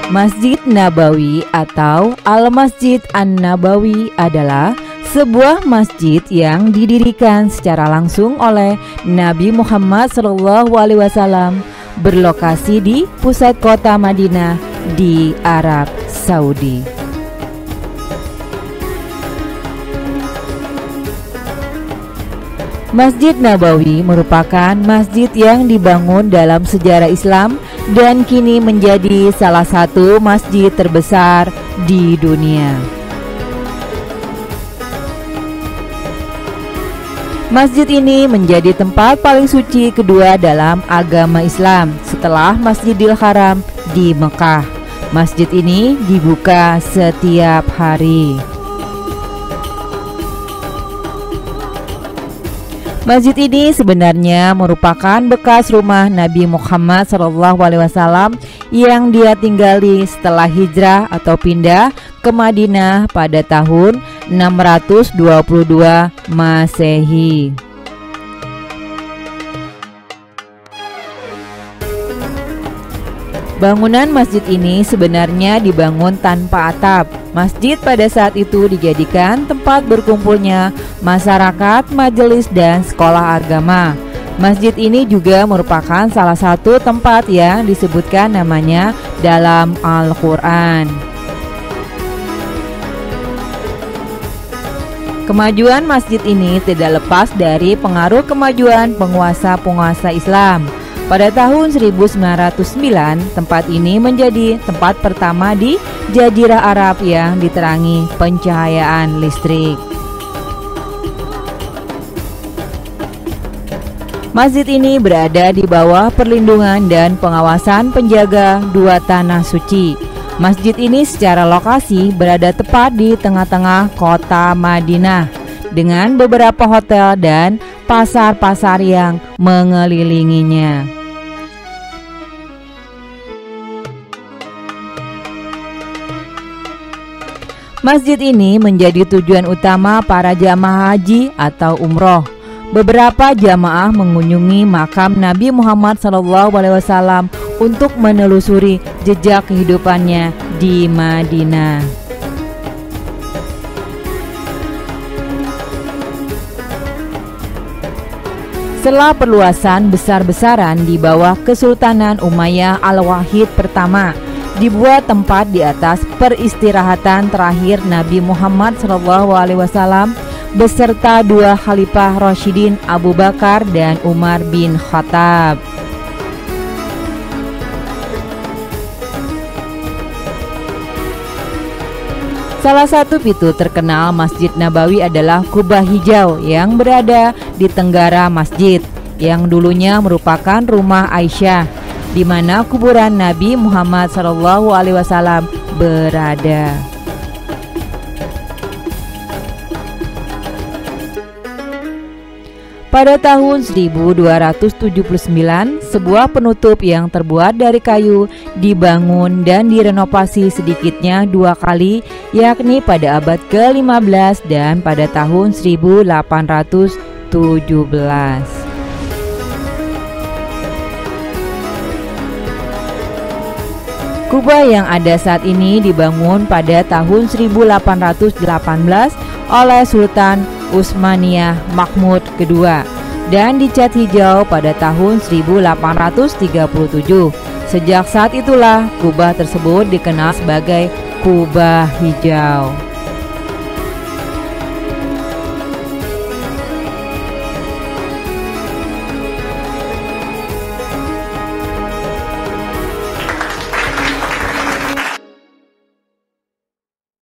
Masjid Nabawi atau Al-Masjid An-Nabawi adalah sebuah masjid yang didirikan secara langsung oleh Nabi Muhammad SAW, berlokasi di pusat kota Madinah di Arab Saudi. Masjid Nabawi merupakan masjid yang dibangun dalam sejarah Islam dan kini menjadi salah satu masjid terbesar di dunia. Masjid ini menjadi tempat paling suci kedua dalam agama Islam setelah Masjidil Haram di Mekah. Masjid ini dibuka setiap hari. Masjid ini sebenarnya merupakan bekas rumah Nabi Muhammad SAW yang dia tinggali setelah hijrah atau pindah ke Madinah pada tahun 622 Masehi. Bangunan masjid ini sebenarnya dibangun tanpa atap. Masjid pada saat itu dijadikan tempat berkumpulnya masyarakat, majelis, dan sekolah agama. Masjid ini juga merupakan salah satu tempat yang disebutkan namanya dalam Al-Quran. Kemajuan masjid ini tidak lepas dari pengaruh kemajuan penguasa-penguasa Islam. Pada tahun 1909, tempat ini menjadi tempat pertama di Jazirah Arab yang diterangi pencahayaan listrik. Masjid ini berada di bawah perlindungan dan pengawasan penjaga dua tanah suci. Masjid ini secara lokasi berada tepat di tengah-tengah kota Madinah, dengan beberapa hotel dan pasar-pasar yang mengelilinginya. Masjid ini menjadi tujuan utama para jamaah haji atau umroh. Beberapa jamaah mengunjungi makam Nabi Muhammad SAW untuk menelusuri jejak kehidupannya di Madinah. Setelah perluasan besar-besaran di bawah Kesultanan Umayyah Al-Wahid pertama, dibuat tempat di atas peristirahatan terakhir Nabi Muhammad SAW beserta dua khalifah Rasyidin Abu Bakar dan Umar bin Khattab. Salah satu fitur terkenal Masjid Nabawi adalah kubah hijau yang berada di tenggara masjid, yang dulunya merupakan rumah Aisyah, di mana kuburan Nabi Muhammad SAW berada. Pada tahun 1279, sebuah penutup yang terbuat dari kayu dibangun dan direnovasi sedikitnya dua kali, yakni pada abad ke-15 dan pada tahun 1817. Kubah yang ada saat ini dibangun pada tahun 1818 oleh Sultan Utsmaniyah Mahmud II dan dicat hijau pada tahun 1837. Sejak saat itulah kubah tersebut dikenal sebagai kubah hijau.